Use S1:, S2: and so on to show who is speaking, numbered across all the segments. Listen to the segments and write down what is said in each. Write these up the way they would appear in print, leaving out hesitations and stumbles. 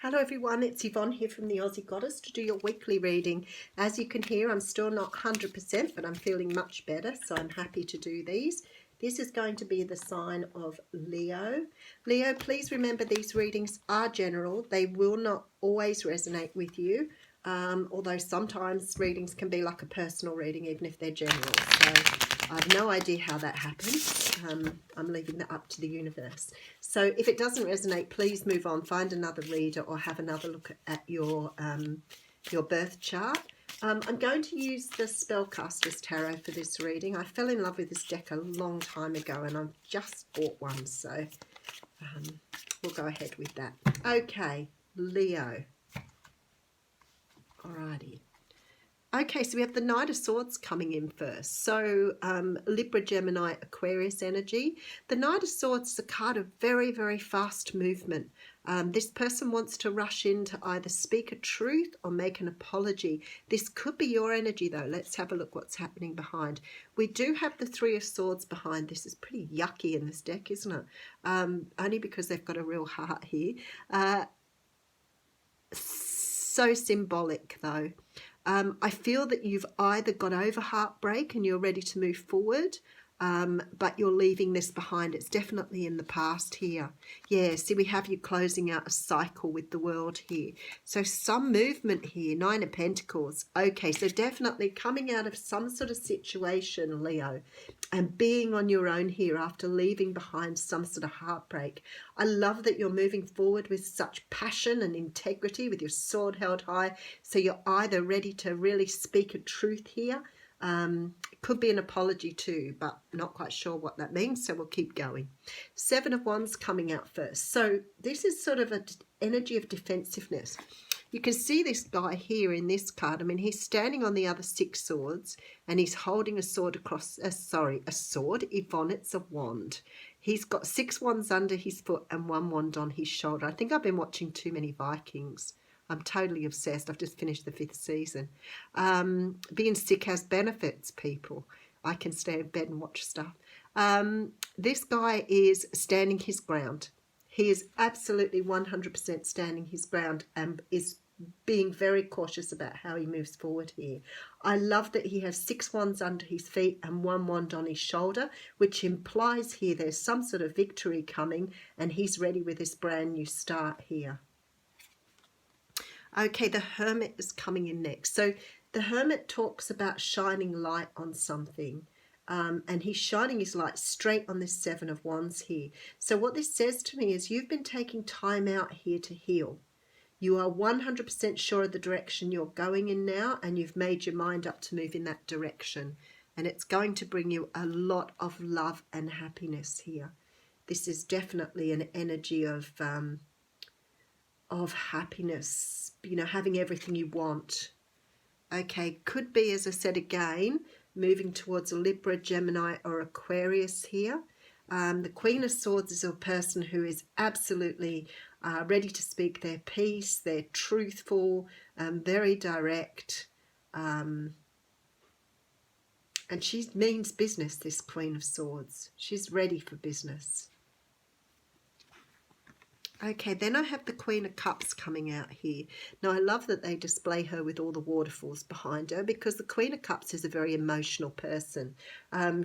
S1: Hello everyone, it's Yvonne here from the Aussie Goddess to do your weekly reading. As you can hear, I'm still not 100%, but I'm feeling much better, so I'm happy to do these. This is going to be the sign of Leo. Leo, please remember these readings are general. They will not always resonate with you, although sometimes readings can be like a personal reading, even if they're general. So I have no idea how that happens. I'm leaving that up to the universe. So if it doesn't resonate, please move on, find another reader or have another look at your birth chart. I'm going to use the Spellcasters Tarot for this reading. I fell in love with this deck a long time ago and I've just bought one, so we'll go ahead with that. Okay, Leo. Alrighty. Okay, so we have the Knight of Swords coming in first. So Libra, Gemini, Aquarius energy. The Knight of Swords is a card of very, very fast movement. This person wants to rush in to either speak a truth or make an apology. This could be your energy though. Let's have a look what's happening behind. We do have the Three of Swords behind. This is pretty yucky in this deck, isn't it? Only because they've got a real heart here. So symbolic though. I feel that you've either got over heartbreak and you're ready to move forward, but you're leaving this behind. It's definitely in the past here. Yeah, see, we have you closing out a cycle with the World here. So some movement here, Nine of Pentacles. Okay, so definitely coming out of some sort of situation, Leo, and being on your own here after leaving behind some sort of heartbreak. I love that you're moving forward with such passion and integrity with your sword held high. So you're either ready to really speak a truth here. It could be an apology too, but not quite sure what that means, so we'll keep going. Seven of Wands coming out first. So this is sort of an energy of defensiveness. You can see this guy here in this card. I mean, he's standing on the other six swords and he's holding a sword across, a sword. Yvonne, it's a wand. He's got 6 wands under his foot and 1 wand on his shoulder. I think I've been watching too many Vikings. I'm totally obsessed. I've just finished the 5th season. Being sick has benefits, people. I can stay in bed and watch stuff. This guy is standing his ground. He is absolutely 100% standing his ground and is being very cautious about how he moves forward here. I love that he has 6 wands under his feet and 1 wand on his shoulder, which implies here there's some sort of victory coming and he's ready with this brand new start here. Okay, the Hermit is coming in next. So the Hermit talks about shining light on something. And he's shining his light straight on this 7 of Wands here. So what this says to me is you've been taking time out here to heal. You are 100% sure of the direction you're going in now, and you've made your mind up to move in that direction. And it's going to bring you a lot of love and happiness here. This is definitely an energy of happiness, you know, having everything you want. Okay, could be, as I said again, moving towards a Libra, Gemini or Aquarius here. The Queen of Swords is a person who is absolutely ready to speak their piece. They're truthful, very direct, and she means business, this Queen of Swords. She's ready for business. Okay, then I have the Queen of Cups coming out here. Now, I love that they display her with all the waterfalls behind her because the Queen of Cups is a very emotional person.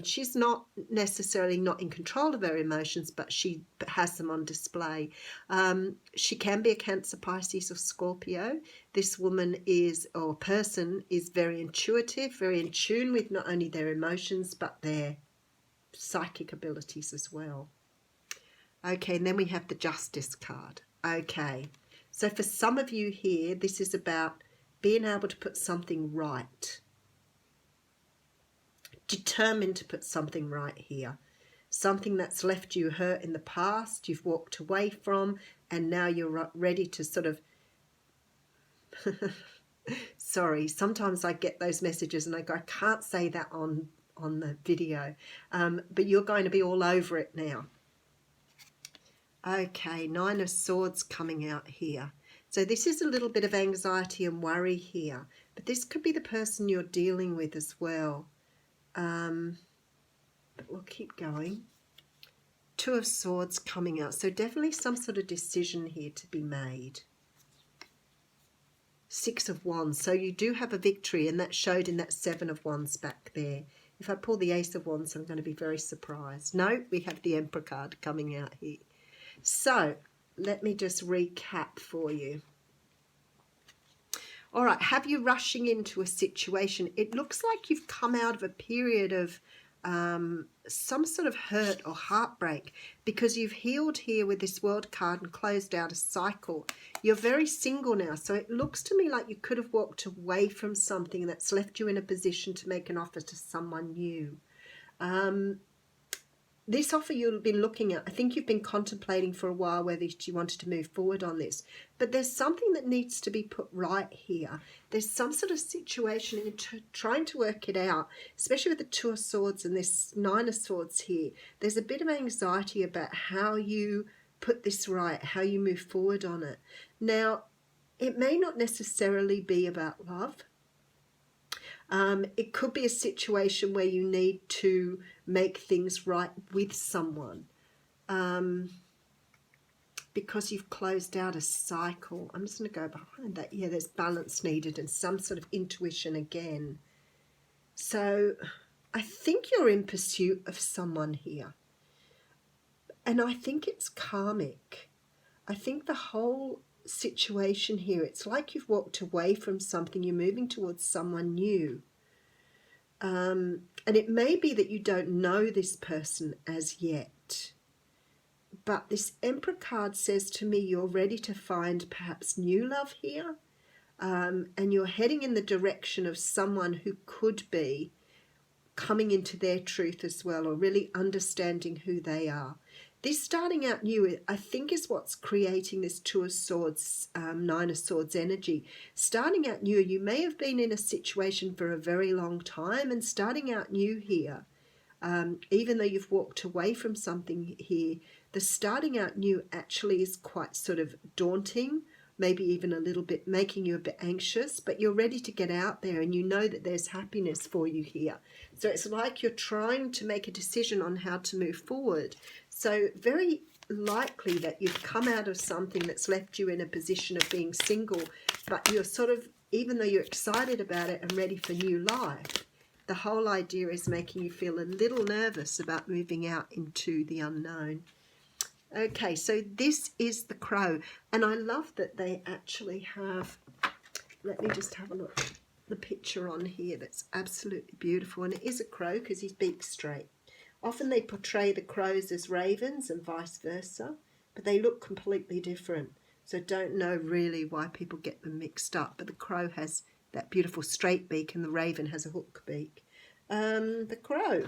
S1: She's not necessarily not in control of her emotions, but she has them on display. She can be a Cancer, Pisces or Scorpio. This woman is, or person, is very intuitive, very in tune with not only their emotions, but their psychic abilities as well. Okay, and then we have the Justice card. Okay, so for some of you here, this is about being able to put something right. Determined to put something right here. Something that's left you hurt in the past, you've walked away from, and now you're ready to sort of... Sorry, sometimes I get those messages and I go, I can't say that on the video, but you're going to be all over it now. Okay, 9 of Swords coming out here. So this is a little bit of anxiety and worry here, but this could be the person you're dealing with as well. But we'll keep going. 2 of Swords coming out. So definitely some sort of decision here to be made. Six of Wands. So you do have a victory, and that showed in that Seven of Wands back there. If I pull the Ace of Wands, I'm going to be very surprised. No, we have the Emperor card coming out here. So let me just recap for you. All right, have you rushing into a situation? It looks like you've come out of a period of some sort of hurt or heartbreak, because you've healed here with this World card and closed out a cycle. You're very single now, so it looks to me like you could have walked away from something that's left you in a position to make an offer to someone new. This offer you've been looking at, I think you've been contemplating for a while whether you wanted to move forward on this. But there's something that needs to be put right here. There's some sort of situation in trying to work it out, especially with the Two of Swords and this Nine of Swords here. There's a bit of anxiety about how you put this right, how you move forward on it. Now, it may not necessarily be about love. It could be a situation where you need to make things right with someone because you've closed out a cycle. I'm just going to go behind that. Yeah, there's balance needed and some sort of intuition again. So I think you're in pursuit of someone here. And I think it's karmic. I think the whole situation here, it's like you've walked away from something, you're moving towards someone new. And it may be that you don't know this person as yet, but this Emperor card says to me you're ready to find perhaps new love here, and you're heading in the direction of someone who could be coming into their truth as well, or really understanding who they are. This starting out new, I think, is what's creating this Two of Swords, Nine of Swords energy. Starting out new, you may have been in a situation for a very long time, and starting out new here, even though you've walked away from something here, the starting out new actually is quite sort of daunting, maybe even a little bit making you a bit anxious, but you're ready to get out there and you know that there's happiness for you here. So it's like you're trying to make a decision on how to move forward. So very likely that you've come out of something that's left you in a position of being single, but you're sort of, even though you're excited about it and ready for new life, the whole idea is making you feel a little nervous about moving out into the unknown. Okay, so this is the Crow, and I love that they actually have, let me just have a look, the picture on here that's absolutely beautiful, and it is a crow because his beak's straight. Often they portray the crows as ravens and vice versa, but they look completely different, so don't know really why people get them mixed up, but the crow has that beautiful straight beak and the raven has a hook beak. The Crow.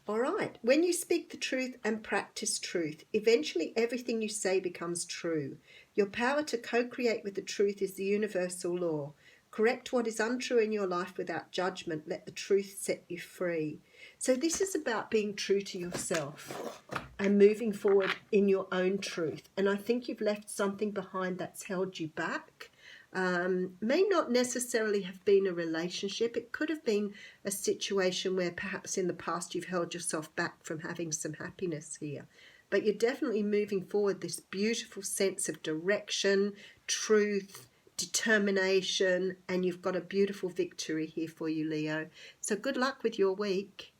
S1: All right, when you speak the truth and practice truth, eventually everything you say becomes true. Your power to co-create with the truth is the universal law. Correct what is untrue in your life without judgment. Let the truth set you free. So this is about being true to yourself and moving forward in your own truth. And I think you've left something behind that's held you back. May not necessarily have been a relationship. It could have been a situation where perhaps in the past you've held yourself back from having some happiness here. But you're definitely moving forward this beautiful sense of direction, truth, determination, and you've got a beautiful victory here for you, Leo. So good luck with your week.